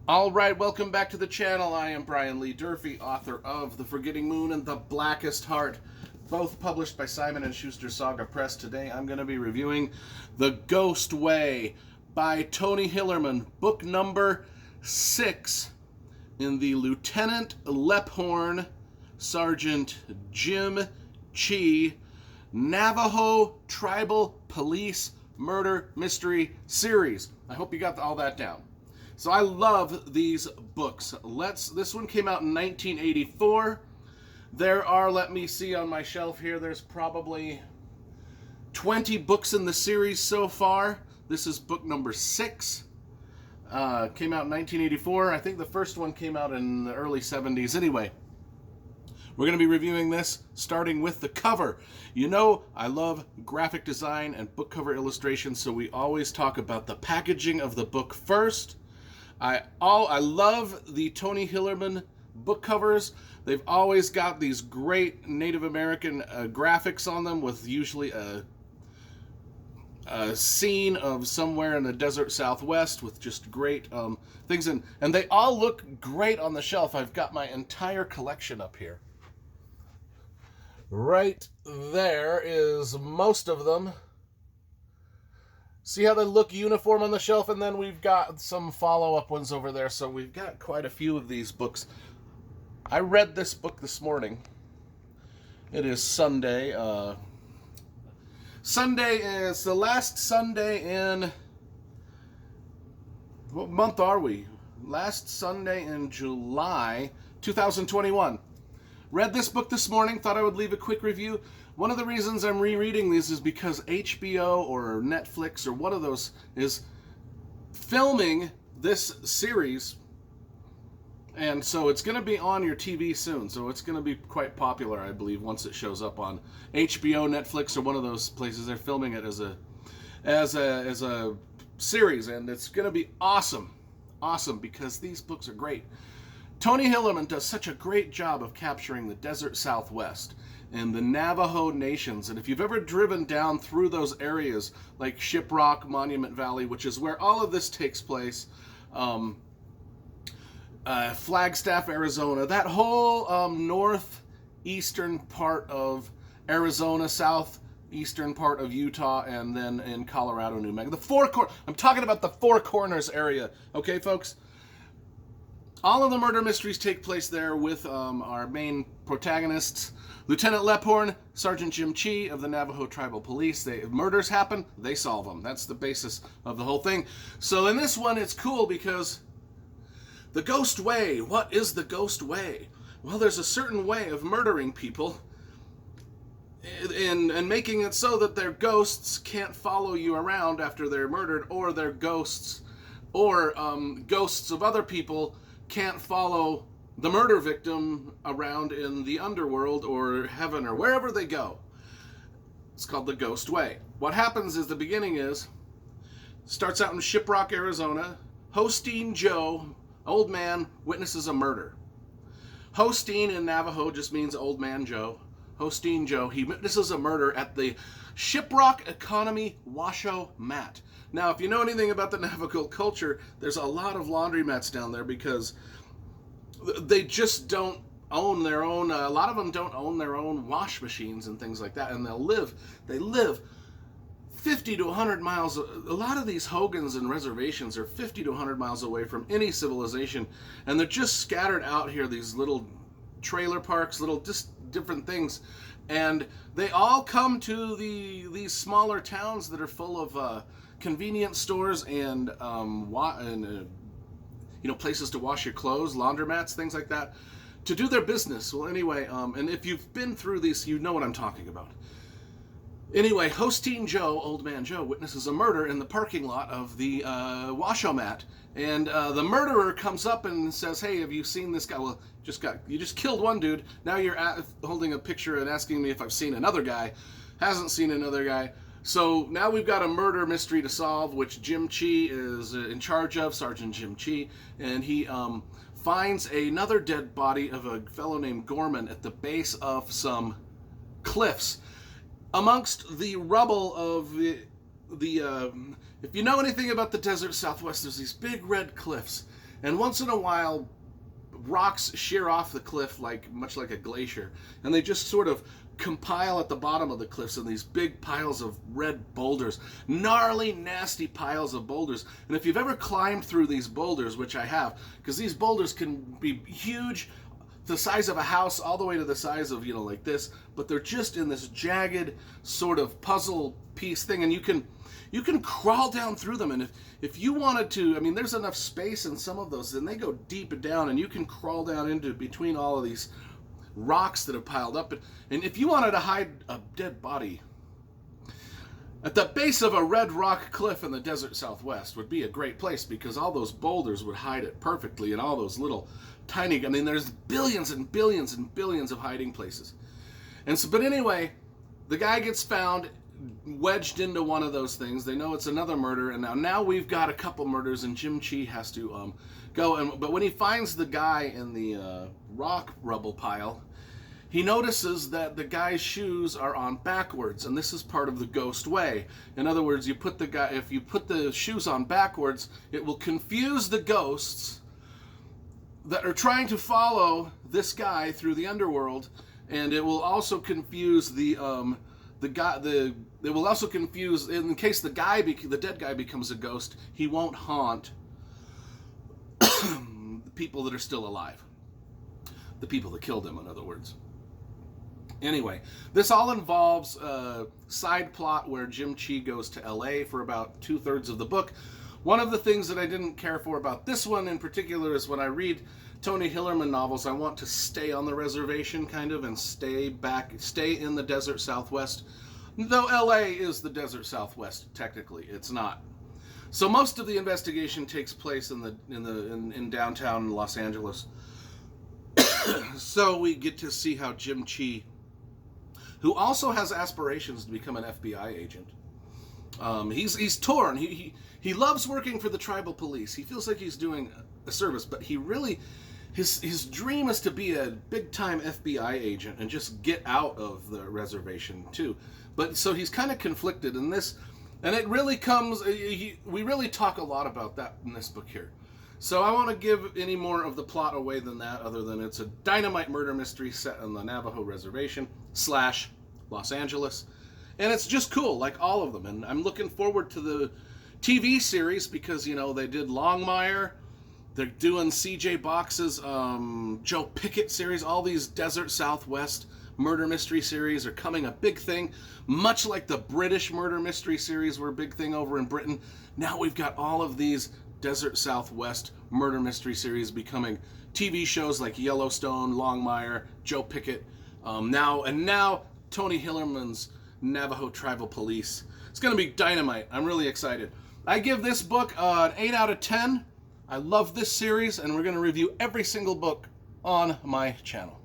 All right, welcome back to the channel. I am Brian Lee Durfee, author of The Forgetting Moon and The Blackest Heart, both published by Simon & Schuster Saga Press. Today I'm going to be reviewing The Ghostway by Tony Hillerman, book number 6 in the Lieutenant Lephorn, Sergeant Jim Chi, Navajo Tribal Police Murder Mystery Series. I hope you got all that down. So I love these books. This one came out in 1984. There are, let me see on my shelf here, there's probably 20 books in the series so far. This is book number 6. Came out in 1984. I think the first one came out in the early 70s. Anyway, we're going to be reviewing this starting with the cover. You know, I love graphic design and book cover illustrations, so we always talk about the packaging of the book first. I love the Tony Hillerman book covers. They've always got these great Native American graphics on them, with usually a scene of somewhere in the desert Southwest with just great things. And they all look great on the shelf. I've got my entire collection up here. Right there is most of them. See how they look uniform on the shelf? And then we've got some follow-up ones over there. So we've got quite a few of these books. I read this book this morning. It is Sunday. Sunday is the last Sunday in... What month are we? Last Sunday in July 2021. Read this book this morning. Thought I would leave a quick review. One of the reasons I'm rereading these is because HBO or Netflix or one of those is filming this series, and so it's going to be on your TV soon. So it's going to be quite popular, I believe, once it shows up on HBO, Netflix, or one of those places. They're filming it as a series, and it's going to be awesome because these books are great. Tony Hillerman does such a great job of capturing the desert Southwest and the Navajo nations. And if you've ever driven down through those areas like Shiprock, Monument Valley, which is where all of this takes place, Flagstaff, Arizona, that whole northeastern part of Arizona, southeastern part of Utah, and then in Colorado, New Mexico. I'm talking about the Four Corners area, okay, folks? All of the murder mysteries take place there with our main protagonists, Lieutenant Lephorn, Sergeant Jim Chi of the Navajo Tribal Police. If murders happen, they solve them. That's the basis of the whole thing. So in this one, it's cool because the Ghost Way. What is the Ghost Way? Well, there's a certain way of murdering people and making it so that their ghosts can't follow you around after they're murdered, or their ghosts or ghosts of other people can't follow the murder victim around in the underworld or heaven or wherever they go. It's called the Ghost Way. What happens is, the beginning starts out in Shiprock, Arizona. Hosteen Joe, old man, witnesses a murder. Hosteen in Navajo just means old man Joe. Hosteen Joe, he witnesses a murder at the Shiprock Economy Washoe Mat. Now, if you know anything about the Navajo culture, there's a lot of laundromats down there because they just don't own their own, a lot of them don't own their own wash machines and things like that, and they live 50 to 100 miles, a lot of these hogans and reservations are 50 to 100 miles away from any civilization, and they're just scattered out here, these little trailer parks, little just different things, and they all come to these smaller towns that are full of convenience stores and places to wash your clothes, laundromats, things like that, to do their business. Well, anyway, and if you've been through these, you know what I'm talking about. Anyway, Hosteen Joe, old man Joe, witnesses a murder in the parking lot of the Washoe Mat, and the murderer comes up and says, "Hey, have you seen this guy?" Well, you just killed one dude. Now you're holding a picture and asking me if I've seen another guy. Hasn't seen another guy. So now we've got a murder mystery to solve, which Jim Chi is in charge of, Sergeant Jim Chi, and he finds another dead body of a fellow named Gorman at the base of some cliffs, amongst the rubble of the if you know anything about the desert Southwest, there's these big red cliffs, And once in a while, rocks shear off the cliff much like a glacier, and they just sort of compile at the bottom of the cliffs in these big piles of red boulders, gnarly, nasty piles of boulders. And if you've ever climbed through these boulders, which I have, because these boulders can be huge, the size of a house, all the way to the size of, like this, but they're just in this jagged sort of puzzle piece thing, and you can crawl down through them. And if you wanted to, there's enough space in some of those, and they go deep down, and you can crawl down into between all of these rocks that have piled up. And if you wanted to hide a dead body, at the base of a red rock cliff in the desert Southwest would be a great place, because all those boulders would hide it perfectly, and all those little tiny, there's billions and billions and billions of hiding places. And so, but anyway, the guy gets found wedged into one of those things. They know it's another murder, and now we've got a couple murders, and Jim Chee has to go. But when he finds the guy in the rock rubble pile, he notices that the guy's shoes are on backwards, and this is part of the Ghostway. In other words, if you put the shoes on backwards, it will confuse the ghosts that are trying to follow this guy through the underworld, and it will also confuse it will also confuse, in case the dead guy becomes a ghost, he won't haunt the people that are still alive. The people that killed him, in other words. Anyway, this all involves a side plot where Jim Chee goes to LA for about 2/3 of the book. One of the things that I didn't care for about this one in particular is when I read Tony Hillerman novels, I want to stay on the reservation kind of, and stay in the desert Southwest. Though LA is the desert Southwest, technically, it's not. So most of the investigation takes place in downtown Los Angeles. So we get to see how Jim Chee, who also has aspirations to become an FBI agent, he's torn. He loves working for the tribal police. He feels like he's doing a service, but he really, his dream is to be a big-time FBI agent and just get out of the reservation too. But so he's kind of conflicted in this, and it really comes. We really talk a lot about that in this book here. So I won't to give any more of the plot away than that, other than it's a dynamite murder mystery set on the Navajo reservation / Los Angeles, and it's just cool, like all of them. And I'm looking forward to the TV series, because they did Longmire. They're doing C.J. Box's Joe Pickett series. All these desert Southwest murder mystery series are coming a big thing, much like the British murder mystery series were a big thing over in Britain. Now we've got all of these desert Southwest murder mystery series becoming TV shows like Yellowstone, Longmire, Joe Pickett, now Tony Hillerman's Navajo Tribal Police. It's going to be dynamite. I'm really excited. I give this book an 8 out of 10. I love this series, and we're going to review every single book on my channel.